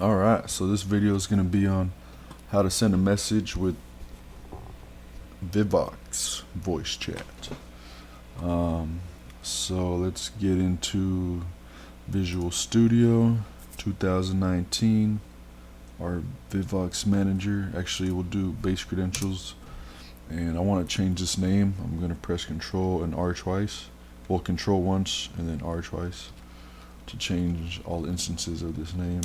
Alright, so this video is going to be on how to send a message with Vivox Voice Chat. So let's get into Visual Studio 2019. Our Vivox manager. Actually, we'll do base credentials, and I want to change this name. I'm going to press Control and R twice. Well, Control once and then R twice to change all instances of this name.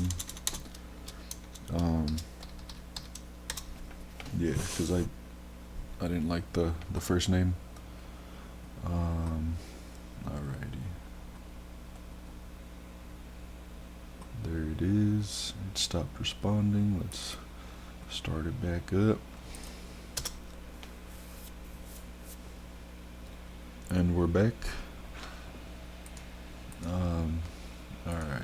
Yeah, because I didn't like the first name. Alrighty, there it is. It stopped responding. Let's start it back up, and we're back. Alrighty,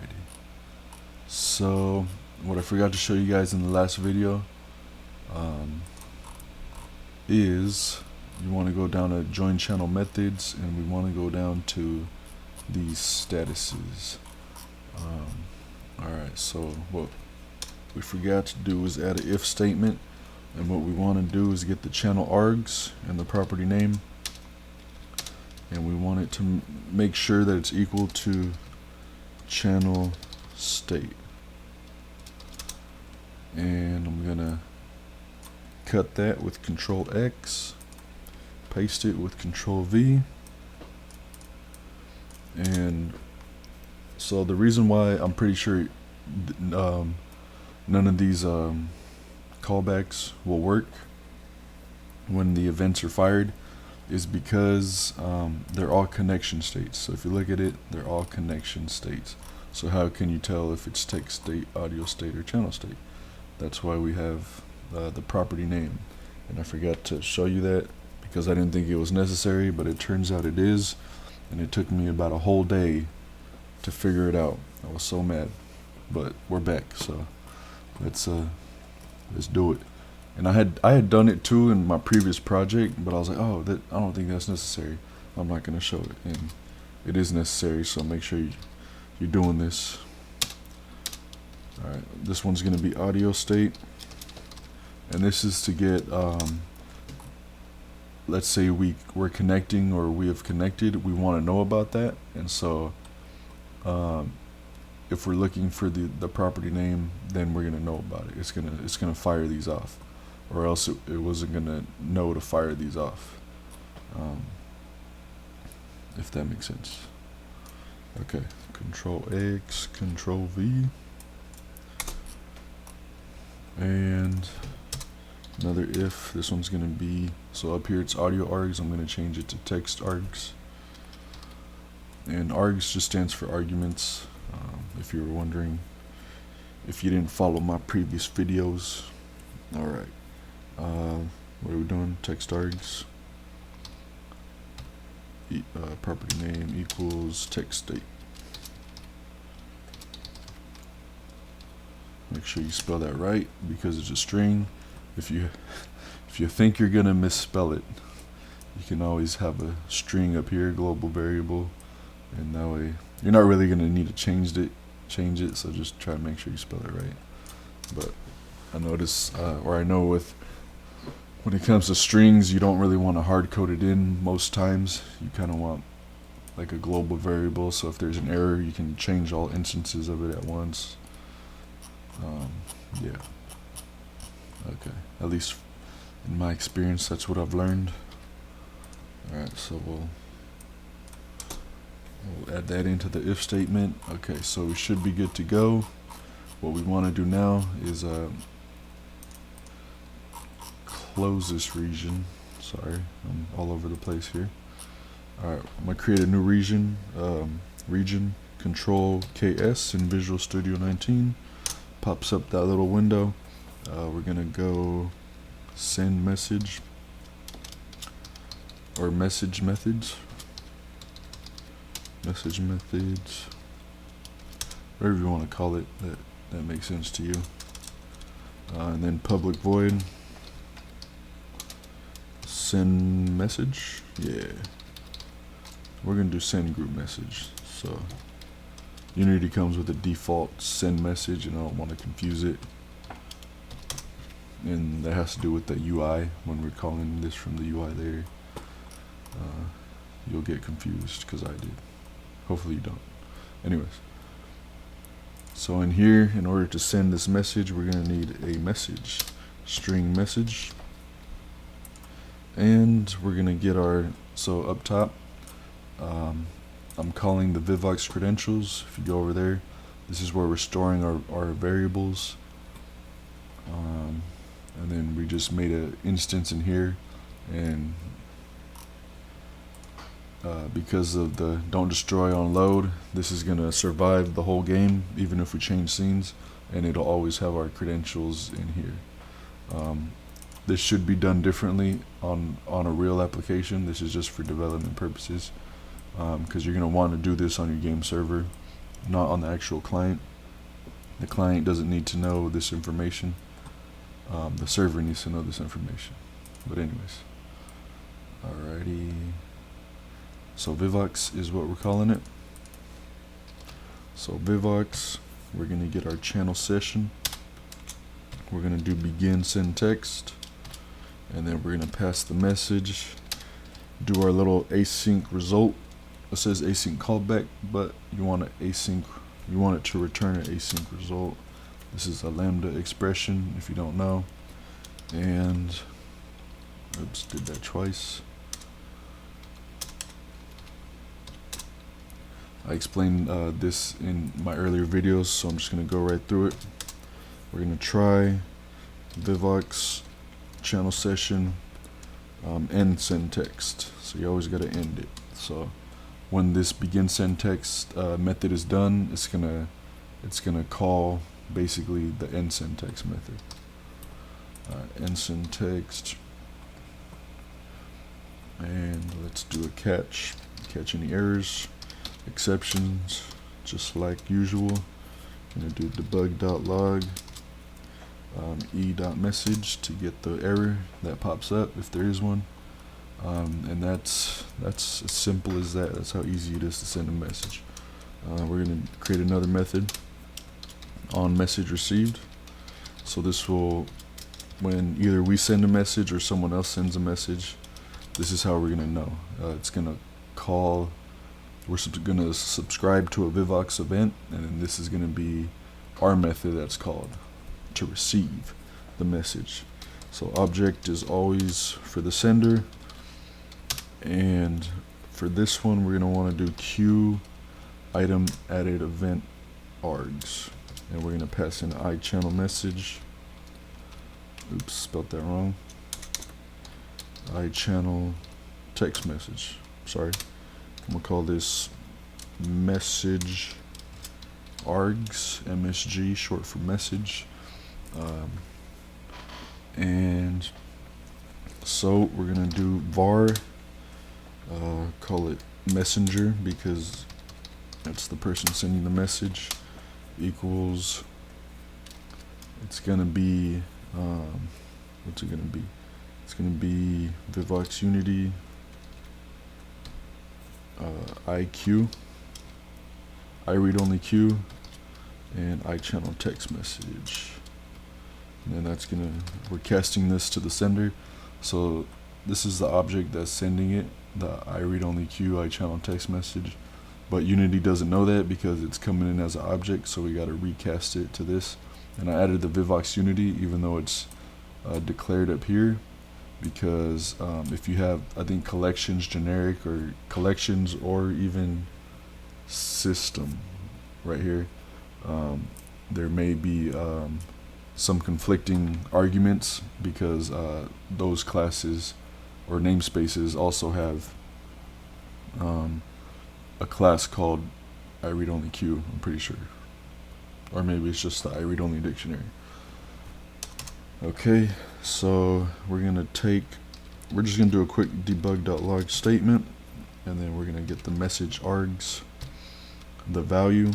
so what I forgot to show you guys in the last video is you want to go down to join channel methods, and we want to go down to these statuses. Alright, so what we forgot to do is add an if statement, and what we want to do is get the channel args and the property name, and we want it to make sure that it's equal to channel state. And I'm gonna cut that with Control X, paste it with Control V. And so the reason why I'm pretty sure none of these callbacks will work when the events are fired is because they're all connection states. So if you look at it, they're all connection states. So how can you tell if it's text state, audio state, or channel state? That's why we have the property name. And I forgot to show you that because I didn't think it was necessary, but it turns out it is. And it took me about a whole day to figure it out. I was so mad, but we're back. So let's do it. And I had done it too in my previous project, but I was like, oh, I don't think that's necessary. I'm not gonna show it, and it is necessary. So make sure you're doing this. All right, this one's gonna be audio state, and this is to get let's say we're connecting, or we have connected. We want to know about that, and so if we're looking for the property name, then we're gonna know about it. It's gonna fire these off, or else it wasn't gonna know to fire these off. If that makes sense. Okay, Control X, Control V, and another if. This one's gonna be, so up here it's audio args. I'm gonna change it to text args, and args just stands for arguments. If you were wondering, if you didn't follow my previous videos. Alright, what are we doing? Text args, property name equals text state. Make sure you spell that right because it's a string. If you think you're gonna misspell it, you can always have a string up here, global variable, and that way you're not really gonna need to change it. So just try to make sure you spell it right. But I notice, or I know when it comes to strings, you don't really want to hard code it in most times. You kind of want like a global variable, so if there's an error, you can change all instances of it at once. Yeah. Okay. At least in my experience, that's what I've learned. Alright, so we'll add that into the if statement. Okay, so we should be good to go. What we want to do now is close this region. Sorry, I'm all over the place here. Alright, I'm going to create a new region. Region Control KS in Visual Studio 19. Pops up that little window. We're going to go send message, or message methods. Message methods, whatever you want to call it, that makes sense to you. And then public void send message. Yeah, we're gonna do send group message. So Unity comes with a default send message, and I don't want to confuse it. And that has to do with the UI. When we're calling this from the UI later, you'll get confused because I did. Hopefully you don't. Anyways, so in here, in order to send this message, we're going to need a message, string message. And we're going to get our, so up top, I'm calling the Vivox credentials. If you go over there, this is where we're storing our variables. And then we just made an instance in here, and because of the don't destroy on load, this is going to survive the whole game even if we change scenes, and it'll always have our credentials in here. This should be done differently on a real application. This is just for development purposes, because you're going to want to do this on your game server, not on the actual client. The client doesn't need to know this information. The server needs to know this information. But anyways, alrighty. So Vivox is what we're calling it. So Vivox, we're gonna get our channel session. We're gonna do begin send text, and then we're gonna pass the message. Do our little async result. It says async callback, but you want it to return an async result. This is a lambda expression, if you don't know. And oops, did that twice. I explained this in my earlier videos, so I'm just going to go right through it. We're going to try Vivox channel session end send text. So you always got to end it. So when this begin send text method is done, it's gonna call basically the end send text method. End send text, and let's do a catch any errors, exceptions, just like usual. Gonna do debug.log e.message to get the error that pops up if there is one. And that's as simple as that. That's how easy it is to send a message. We're going to create another method on message received. So this will, when either we send a message or someone else sends a message, this is how we're going to know. It's going to call, we're going to subscribe to a Vivox event, and then this is going to be our method that's called to receive the message. So object is always for the sender. And for this one, we're going to want to do queue item added event args, and we're going to pass in iChannel message. Oops, spelled that wrong. iChannel text message. Sorry. I'm going to call this message args, MSG, short for message. And so we're going to do var. Call it messenger because that's the person sending the message, equals, it's gonna be what's it gonna be? It's gonna be Vivox Unity IQ, iRead only queue, and iChannel text message. And then that's gonna, we're casting this to the sender. So this is the object that's sending it, the iRead only queue iChannel text message, but Unity doesn't know that because it's coming in as an object, so we got to recast it to this. And I added the Vivox Unity even though it's declared up here, because if you have, I think, collections generic or collections or even system right here, there may be some conflicting arguments because those classes or namespaces also have a class called iReadOnlyQ, I'm pretty sure. Or maybe it's just the iReadOnly dictionary. Okay, so we're just gonna do a quick debug.log statement, and then we're gonna get the message args, the value,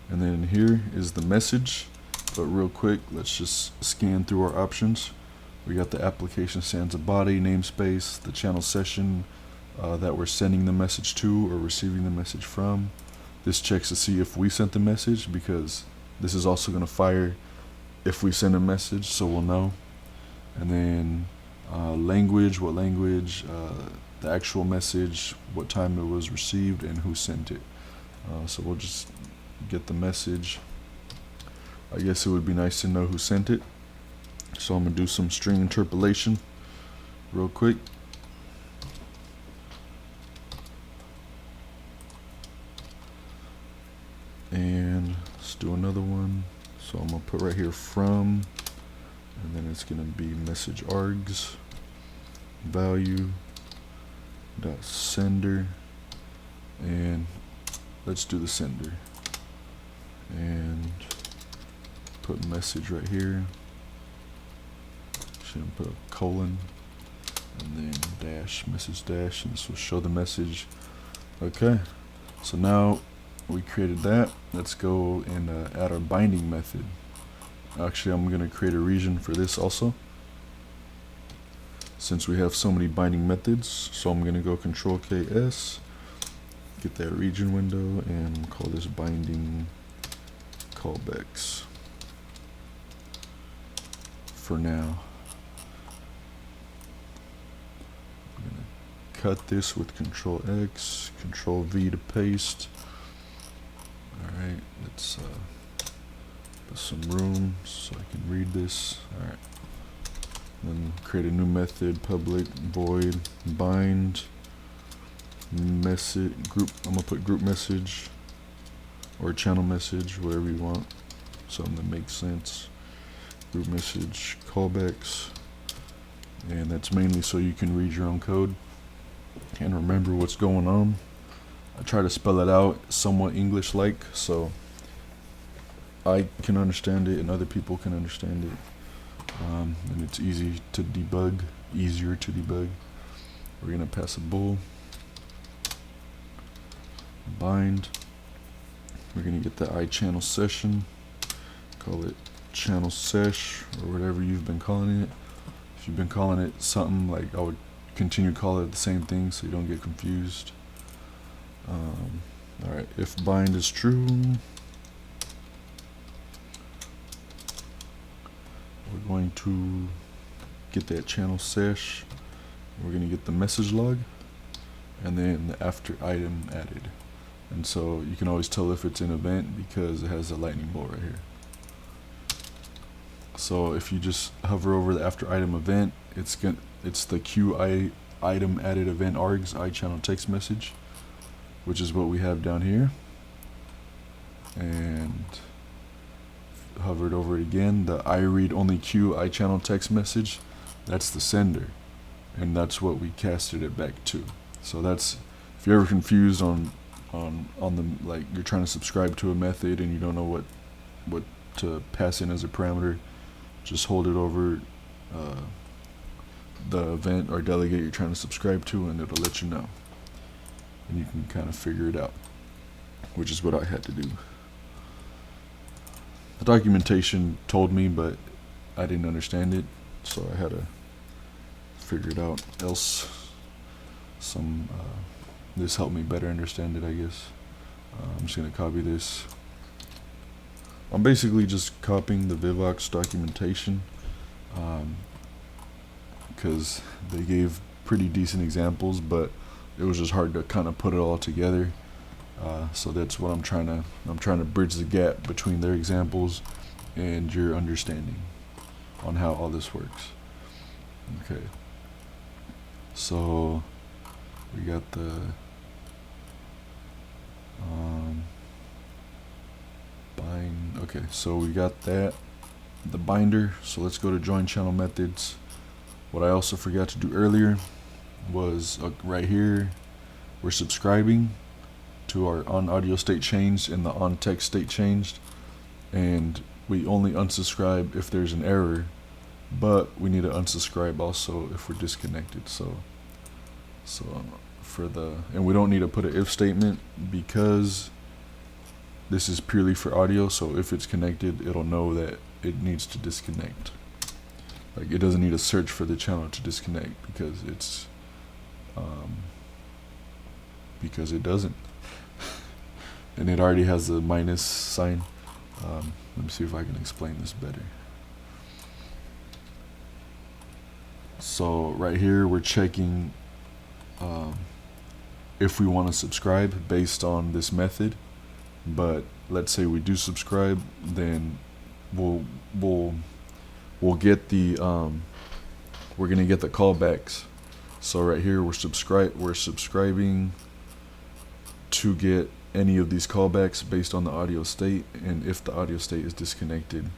and then here is the message. But real quick, let's just scan through our options. We got the application sans a body, namespace, the channel session that we're sending the message to or receiving the message from, This checks to see if we sent the message, because this is also going to fire if we send a message, so we'll know. And then language, what language, the actual message, what time it was received, and who sent it. So we'll just get the message. I guess it would be nice to know who sent it. So I'm going to do some string interpolation real quick. And let's do another one. So I'm going to put right here from, and then it's going to be message args value dot sender, and let's do the sender, and put message right here. Should put a colon and then dash, message dash, and this will show the message. Okay, so now we created that. Let's go and add our binding method. Actually, I'm going to create a region for this also, since we have so many binding methods. So I'm going to go Control KS, get that region window, and call this binding callbacks for now. I'm going to cut this with Control X, Control V to paste. Alright, let's put some room so I can read this. Alright. Then create a new method, public void bind message group. I'm gonna put group message or channel message, whatever you want, something that makes sense. Group message callbacks, and that's mainly so you can read your own code and remember what's going on. I try to spell it out somewhat English-like, so I can understand it and other people can understand it. And it's easier to debug. We're gonna pass a bool bind. We're gonna get the iChannel session, call it channel sesh or whatever you've been calling it. If you've been calling it something, like, I would continue to call it the same thing so you don't get confused. Alright, if bind is true, we're going to get that channel sesh. We're going to get the message log and then the after item added. And so you can always tell if it's an event because it has a lightning bolt right here. So if you just hover over the after item event, it's the QI item added event args iChannel text message, which is what we have down here. And hovered over it again, the iRead only Q iChannel text message, that's the sender, and that's what we casted it back to. So that's, if you're ever confused on the, like, you're trying to subscribe to a method and you don't know what to pass in as a parameter, just hold it over the event or delegate you're trying to subscribe to, and it'll let you know, and you can kind of figure it out, which is what I had to do. The documentation told me, but I didn't understand it, so I had to figure it out. Else, this helped me better understand it, I guess. I'm just gonna copy this. I'm basically just copying the Vivox documentation, because they gave pretty decent examples, but it was just hard to kind of put it all together. So that's what I'm trying to bridge the gap between their examples and your understanding on how all this works. Okay. So we got the bind. Okay, so we got that, the binder. So let's go to join channel methods. What I also forgot to do earlier was right here, we're subscribing to our on audio state changed and the on text state changed, and we only unsubscribe if there's an error, but we need to unsubscribe also if we're disconnected. So for the, and we don't need to put an if statement because this is purely for audio. So if it's connected, it'll know that it needs to disconnect. Like, it doesn't need to search for the channel to disconnect because it doesn't. and it already has a minus sign. Let me see if I can explain this better. So right here we're checking if we want to subscribe based on this method, but let's say we do subscribe, then we'll get the we're gonna get the callbacks. So right here we're subscribing to get any of these callbacks based on the audio state, and if the audio state is disconnected,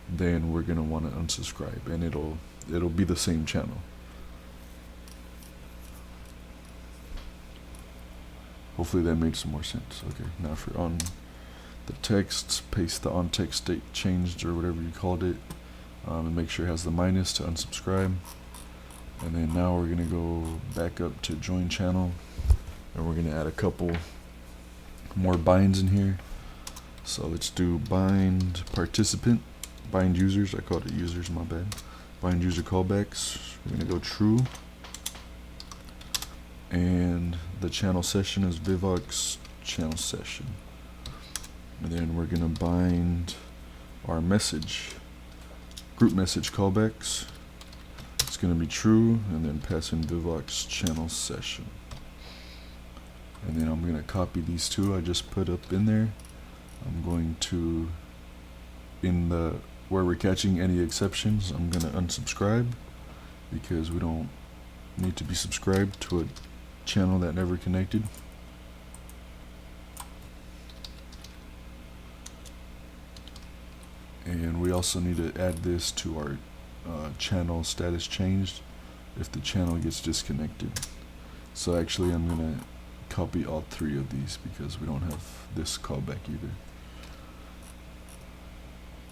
then we're gonna want to unsubscribe, and it'll be the same channel. Hopefully that made some more sense. Okay, now for on the text, paste the on text state changed or whatever you called it, and make sure it has the minus to unsubscribe. And then now we're gonna go back up to join channel, and we're gonna add a couple more binds in here. So let's do bind participant, bind users. I called it users, my bad. Bind user callbacks. We're gonna go true, and the channel session is Vivox channel session. And then we're gonna bind our message, group message callbacks. It's gonna be true, and then pass in Vivox channel session. And then I'm gonna copy these two I just put up in there. I'm going to, in the where we're catching any exceptions, I'm gonna unsubscribe, because we don't need to be subscribed to a channel that never connected. And we also need to add this to our channel status changed if the channel gets disconnected. So actually I'm gonna copy all three of these because we don't have this callback either.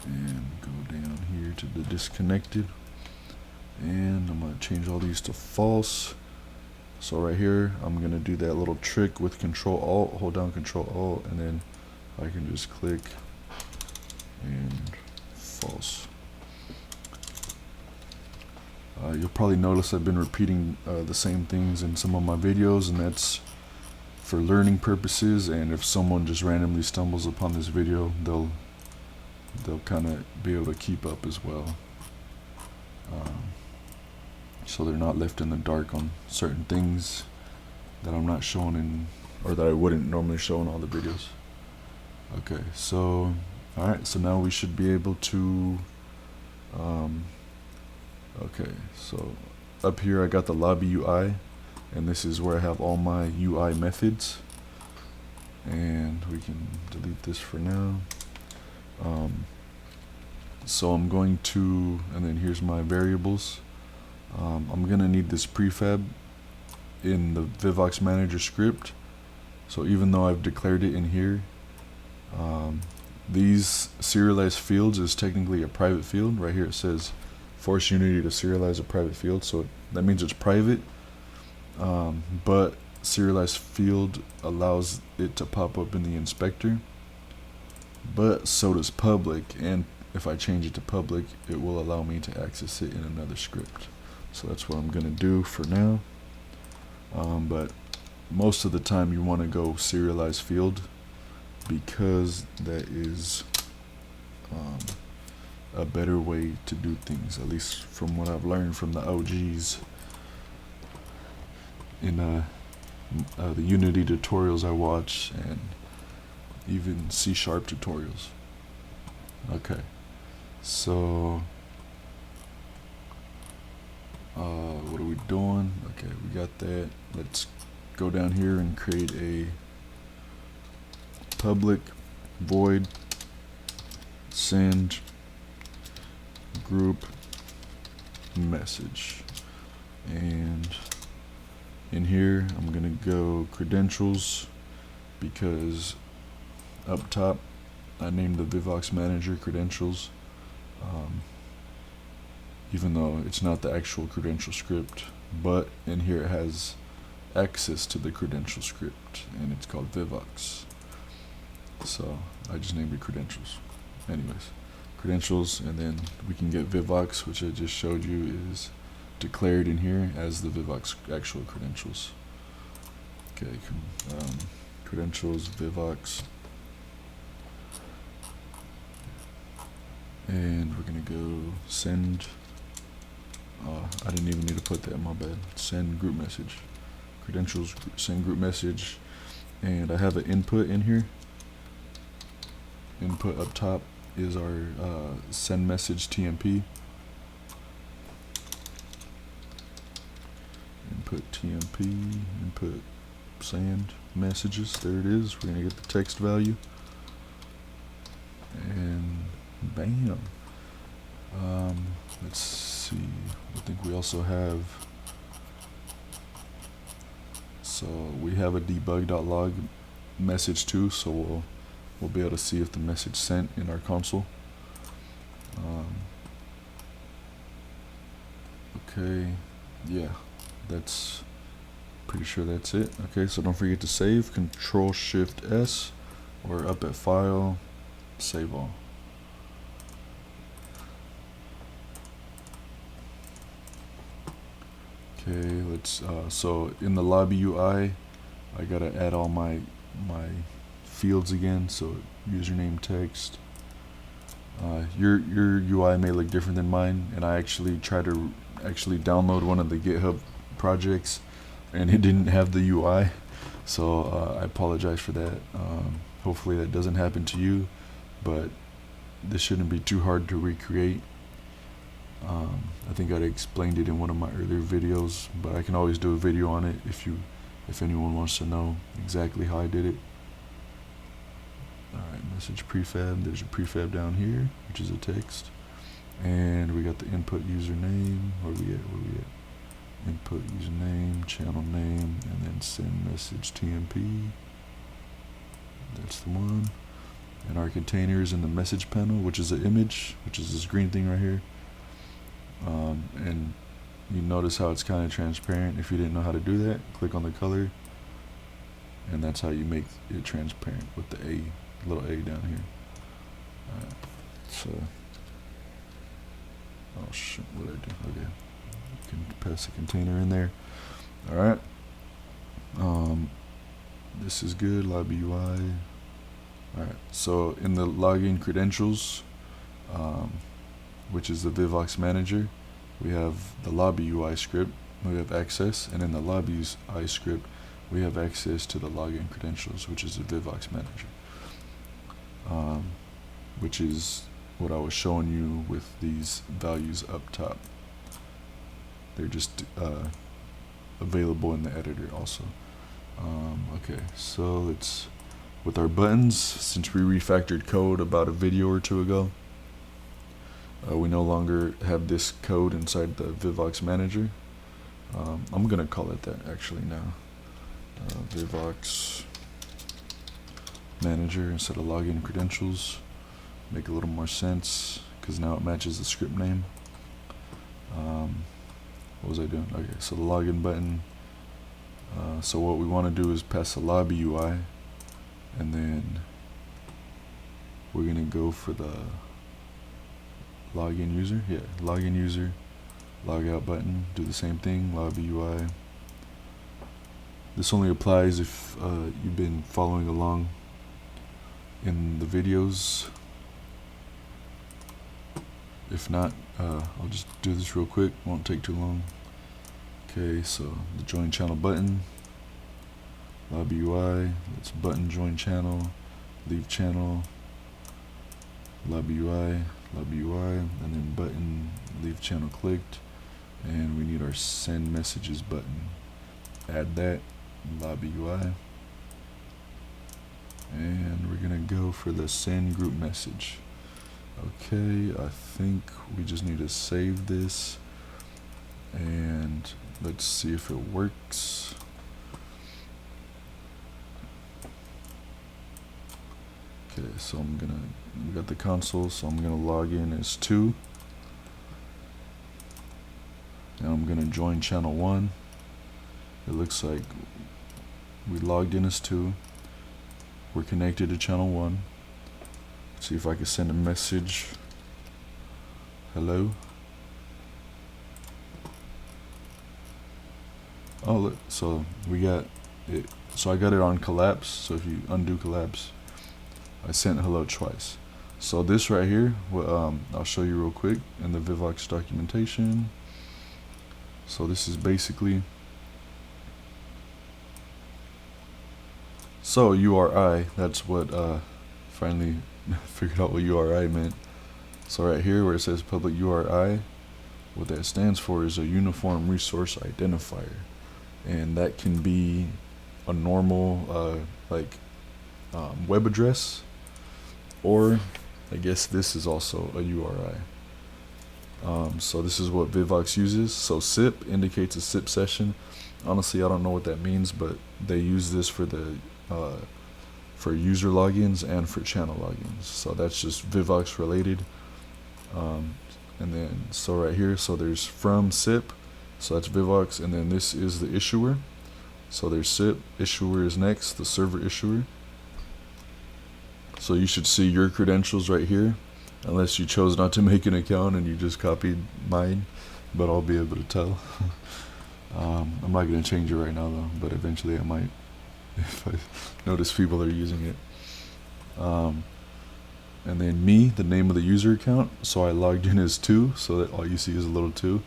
And go down here to the disconnected, and I'm gonna change all these to false. So right here I'm gonna do that little trick with Control Alt, hold down Control Alt, and then I can just click and false. You'll probably notice I've been repeating the same things in some of my videos, and that's for learning purposes. And if someone just randomly stumbles upon this video, they'll kind of be able to keep up as well, so they're not left in the dark on certain things that I'm not showing in, or that I wouldn't normally show in all the videos. Okay, so alright, so now we should be able to okay, so up here I got the lobby UI, and this is where I have all my UI methods, and we can delete this for now. So I'm going to, and then here's my variables. I'm gonna need this prefab in the Vivox Manager script. So even though I've declared it in here, these serialized fields is technically a private field. Right here it says force Unity to serialize a private field, so that means it's private, but serialized field allows it to pop up in the inspector, but so does public, and if I change it to public, it will allow me to access it in another script. So that's what I'm gonna do for now, but most of the time you want to go serialized field, because that is a better way to do things, at least from what I've learned from the OGs in the Unity tutorials I watch, and even C# tutorials. Okay, so what are we doing? Okay, we got that. Let's go down here and create a public void send group message, and in here I'm gonna go credentials, because up top I named the Vivox Manager credentials, even though it's not the actual credential script, but in here it has access to the credential script, and it's called Vivox. So I just named it credentials. Anyways, credentials, and then we can get Vivox, which I just showed you is declared in here as the Vivox actual credentials. Okay, credentials Vivox we're gonna go send. I didn't even need to put that, my bad. Send group message. Credentials, send group message. And I have an input in here. Input up top is our send message TMP. Input TMP, input send messages. There it is. We're gonna get the text value. And bam. Let's see. I think we also have. So we have a debug.log message too. So we'll be able to see if the message sent in our console. Okay. Yeah. That's pretty sure that's it. Okay. So don't forget to save. Control-Shift-S or up at File. Save all. Okay, let's so in the lobby UI I gotta add all my fields again. So username, text. Your UI may look different than mine, and I actually tried to download one of the GitHub projects and it didn't have the UI, so I apologize for that. Hopefully that doesn't happen to you, but this shouldn't be too hard to recreate. I think I'd explained it in one of my earlier videos, but I can always do a video on it if anyone wants to know exactly how I did it. Alright, message prefab. There's a prefab down here, which is a text. And we got the input username. Where we at? Input username, channel name, and then send message TMP. That's the one. And our container is in the message panel, which is an image, which is this green thing right here. And you notice how it's kind of transparent. If you didn't know how to do that, click on the color, and that's how you make it transparent with the A, little A down here. Alright, so, oh shit, what did I do? Okay, you can pass the container in there. Alright, this is good, lobby UI. Alright, so in the login credentials, which is the Vivox manager, we have the lobby UI script, we have access, and in the lobby's UI script, we have access to the login credentials, which is the Vivox manager, which is what I was showing you with these values up top. They're just available in the editor also. Okay, so let's, with our buttons, since we refactored code about a video or two ago, we no longer have this code inside the Vivox manager. I'm gonna call it that actually now. Vivox manager instead of login credentials. Make a little more sense because now it matches the script name. What was I doing? Okay, so the login button. So what we want to do is pass the lobby UI, and then we're gonna go for the login user. Yeah, login user, logout button. Do the same thing. Lobby UI. This only applies if you've been following along in the videos. If not, I'll just do this real quick, won't take too long. Okay, so the join channel button, lobby UI, let's button join channel, leave channel, lobby UI, and then button leave channel clicked, and we need our send messages button. Add that, lobby UI, and we're gonna go for the send group message. Okay, I think we just need to save this, and let's see if it works. Okay, so we got the console, so I'm gonna log in as 2, and I'm gonna join channel 1. It looks like we logged in as 2. We're connected to channel 1. See if I can send a message. Hello. Oh, look, so we got it. So I got it on collapse. So if you undo collapse, I sent hello twice. So this right here, I'll show you real quick in the Vivox documentation. So this is basically, so URI, that's what finally figured out what URI meant. So right here where it says public URI, what that stands for is a uniform resource identifier, and that can be a normal web address, or I guess this is also a URI. So this is what Vivox uses. So SIP indicates a SIP session. Honestly, I don't know what that means, but they use this for the for user logins and for channel logins. So that's just Vivox related. And then so right here, so there's from SIP, so that's Vivox, and then this is the issuer. So there's SIP, issuer is next, the server issuer. So you should see your credentials right here, unless you chose not to make an account and you just copied mine, but I'll be able to tell. I'm not going to change it right now though, but eventually I might if I notice people are using it. And then me, the name of the user account, so I logged in as 2, so that all you see is a little 2.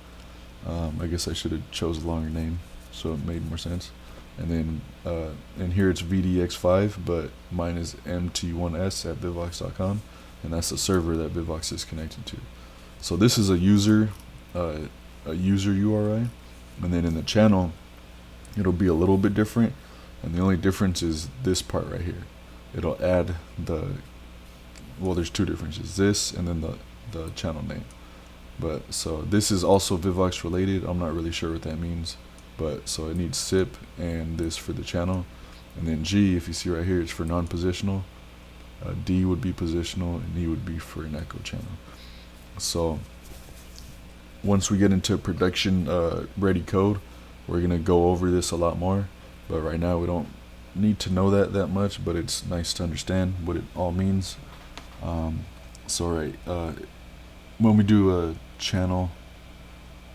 I guess I should have chose a longer name, so it made more sense. And then in here it's VDX5, but mine is mt1s@vivox.com, and that's the server that Vivox is connected to. So this is a user URI, and then in the channel it'll be a little bit different, and the only difference is this part right here. It'll add there's two differences, this and then the channel name. But so this is also Vivox related. I'm not really sure what that means, but so it needs SIP and this for the channel, and then G, if you see right here, it's for non-positional. D would be positional, and E would be for an echo channel. So once we get into production ready code, we're gonna go over this a lot more, but right now we don't need to know that much, but it's nice to understand what it all means. When we do a channel,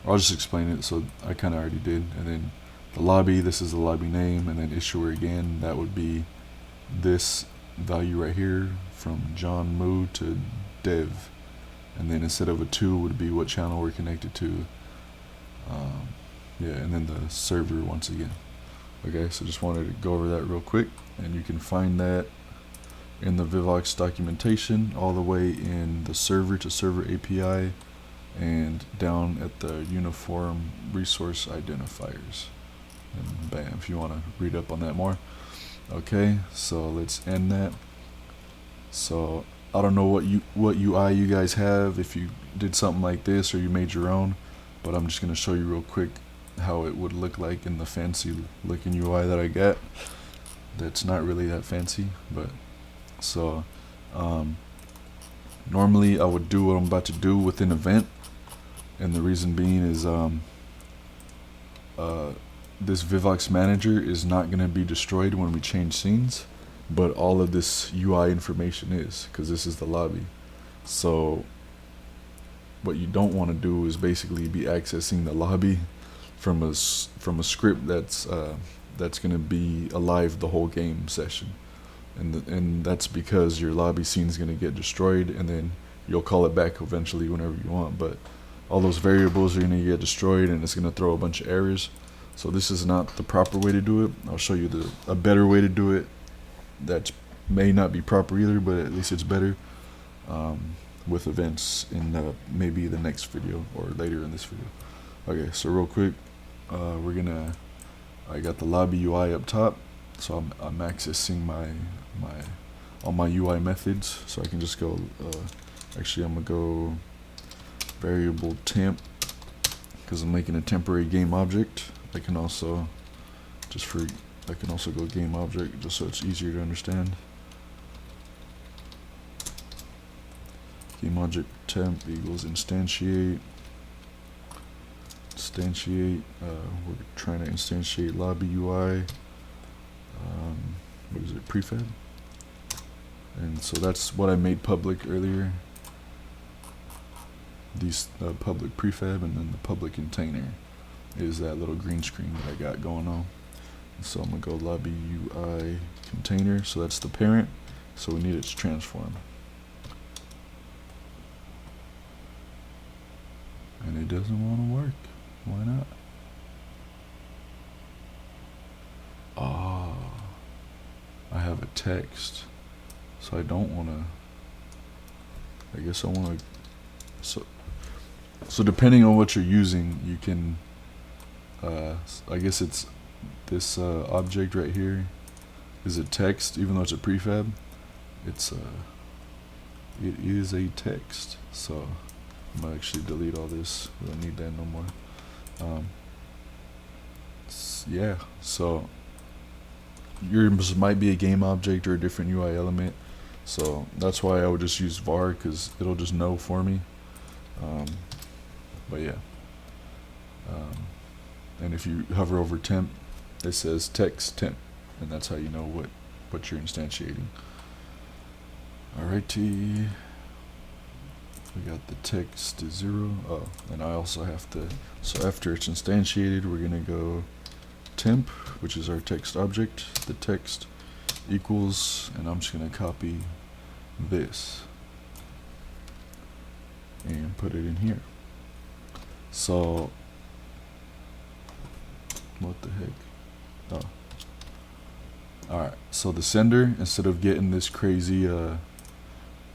I'll just explain it, so I kind of already did. And then the lobby, this is the lobby name, and then issuer again, that would be this value right here from John Moo to Dev, and then instead of a 2 would be what channel we're connected to. And then the server once again. Okay, so just wanted to go over that real quick, and you can find that in the Vivox documentation, all the way in the server to server API, and down at the uniform resource identifiers. And bam, if you want to read up on that more. Okay, so let's end that. So I don't know what UI you guys have, if you did something like this or you made your own, but I'm just going to show you real quick how it would look like in the fancy looking UI that I got. That's not really that fancy, but so normally I would do what I'm about to do with an event, and the reason being is this Vivox manager is not going to be destroyed when we change scenes, but all of this UI information is, because this is the lobby. So what you don't want to do is basically be accessing the lobby from a script that's going to be alive the whole game session, and that's because your lobby scene is going to get destroyed, and then you'll call it back eventually whenever you want, but all those variables are going to get destroyed, and it's going to throw a bunch of errors. So this is not the proper way to do it. I'll show you a better way to do it that may not be proper either, but at least it's better, with events in maybe the next video or later in this video. Okay, so real quick, I got the lobby UI up top, so I'm accessing all my UI methods. So I can just go, actually I'm gonna go variable temp, because I'm making a temporary game object. I can also go game object, just so it's easier to understand. Game object temp equals instantiate. We're trying to instantiate lobby UI. What is it, prefab? And so that's what I made public earlier. These public prefab, and then the public container is that little green screen that I got going on. And so I'm gonna go lobby UI container. So that's the parent. So we need its transform. it doesn't want to work. Why not? Ah, I have a text, so I don't want to. I guess I want to. So depending on what you're using, you can. I guess it's this object right here is a text, even though it's a prefab. It is a text. So I'm gonna actually delete all this. We don't need that no more. Yeah. So yours might be a game object or a different UI element. So that's why I would just use var, because it'll just know for me. But yeah. And if you hover over temp, it says text temp, and that's how you know what you're instantiating. Alrighty, we got the text is 0. Oh, and I also have to. So after it's instantiated, we're gonna go temp, which is our text object. The text equals, and I'm just gonna copy this and put it in here. So what the heck? Oh. Alright, so the sender, instead of getting this crazy,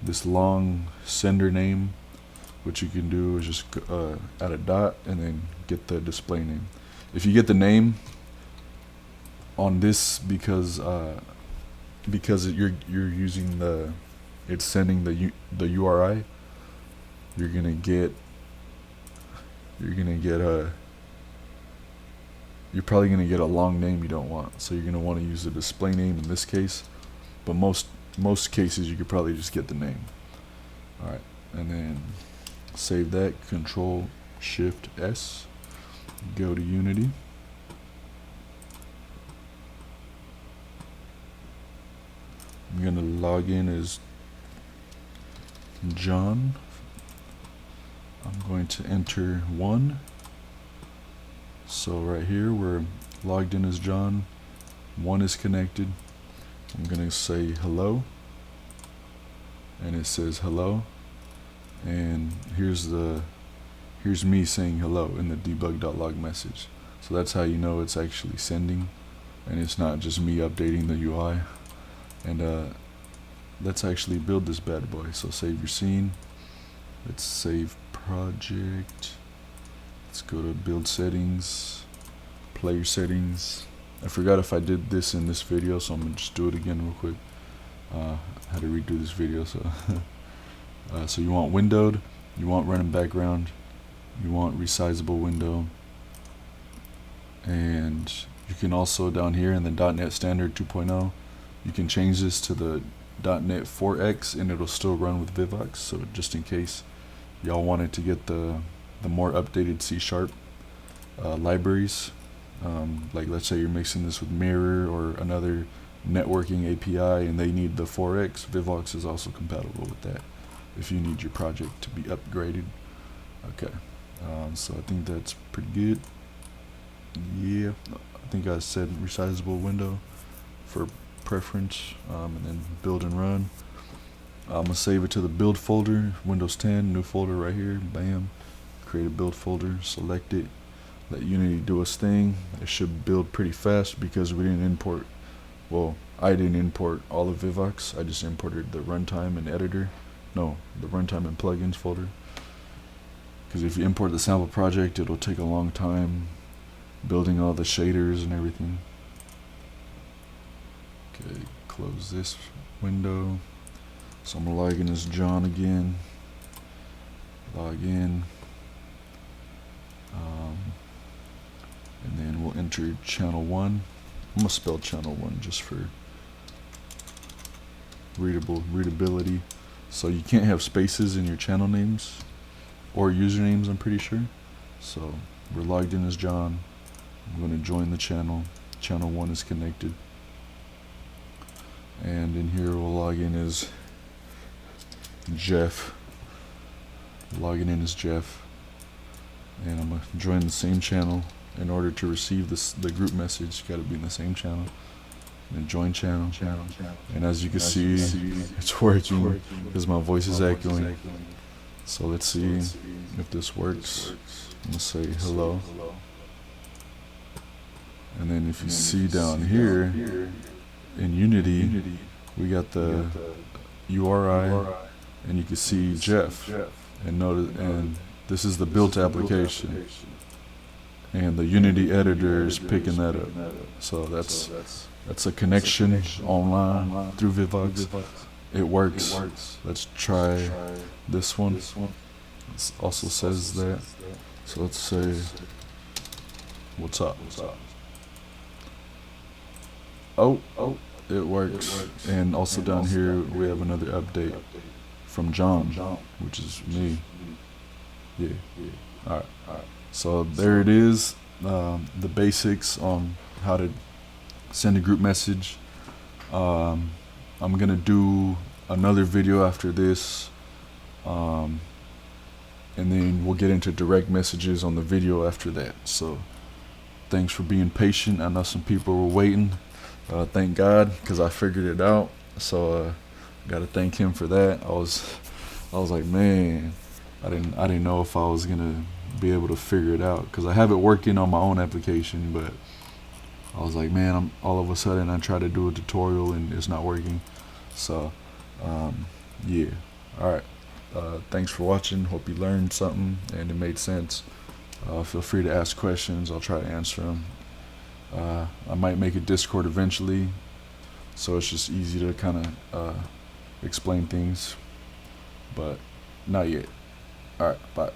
this long sender name, what you can do is just add a dot and then get the display name. If you get the name on this, because you're using it's sending the URI, you're gonna get you're probably going to get a long name you don't want. So you're going to want to use the display name in this case, but most cases you could probably just get the name. Alright, and then save that, Control Shift S, go to Unity. I'm going to log in as John. I'm going to enter 1. So right here we're logged in as John, 1 is connected. I'm gonna say hello, and it says hello, and here's me saying hello in the debug.log message. So that's how you know it's actually sending, and it's not just me updating the UI. And let's actually build this bad boy. So save your scene, let's save project. Let's go to build settings, player settings. I forgot if I did this in this video, so I'm gonna just do it again real quick. I had to redo this video, so so you want windowed, you want running background, you want resizable window, and you can also down here in the .NET Standard 2.0, you can change this to the .NET 4X, and it'll still run with Vivox. So just in case y'all wanted to get the more updated C# libraries, like let's say you're mixing this with Mirror or another networking API and they need the 4X, Vivox is also compatible with that if you need your project to be upgraded. Okay, so I think that's pretty good. Yeah, I think I said resizable window for preference, and then build and run. I'm gonna save it to the build folder, Windows 10, new folder right here, bam. Create a build folder, select it, let Unity do its thing. It should build pretty fast because we didn't import, well, I didn't import all of Vivox. I just imported the runtime and editor, no, the runtime and plugins folder. Because if you import the sample project, it'll take a long time building all the shaders and everything. Okay, close this window. So I'm gonna log in as John again. Log in. And then we'll enter channel 1. I'm gonna spell channel 1 just for readability. So you can't have spaces in your channel names or usernames, I'm pretty sure. So we're logged in as John. I'm gonna join the channel. Channel 1 is connected. And in here we'll log in as Jeff. Logging in as Jeff. And I'm gonna join the same channel. In order to receive the group message, you gotta be in the same channel. And join channel. And as you can see, it's working because my voice is echoing. So let's see if this works. I'm gonna say hello. And then if you see down here in Unity, we got the URI, and you can see Jeff. And notice, and this is the built application, and the Unity editor is picking that up. So that's a connection online through Vivox. It works. Let's try this one. It also says that. So let's say, what's up? Oh, it works. And also down here we have another update from John, which is me. Yeah. All right. So there it is. The basics on how to send a group message. I'm gonna do another video after this, and then we'll get into direct messages on the video after that. So thanks for being patient. I know some people were waiting. Thank God, because I figured it out. So gotta thank him for that. I was like, man, I didn't know if I was gonna be able to figure it out, because I have it working on my own application, but I was like, man, all of a sudden I try to do a tutorial and it's not working. So yeah. All right. Thanks for watching. Hope you learned something and it made sense. Feel free to ask questions. I'll try to answer them. I might make a Discord eventually, so it's just easy to kind of explain things, but not yet. All right, bye.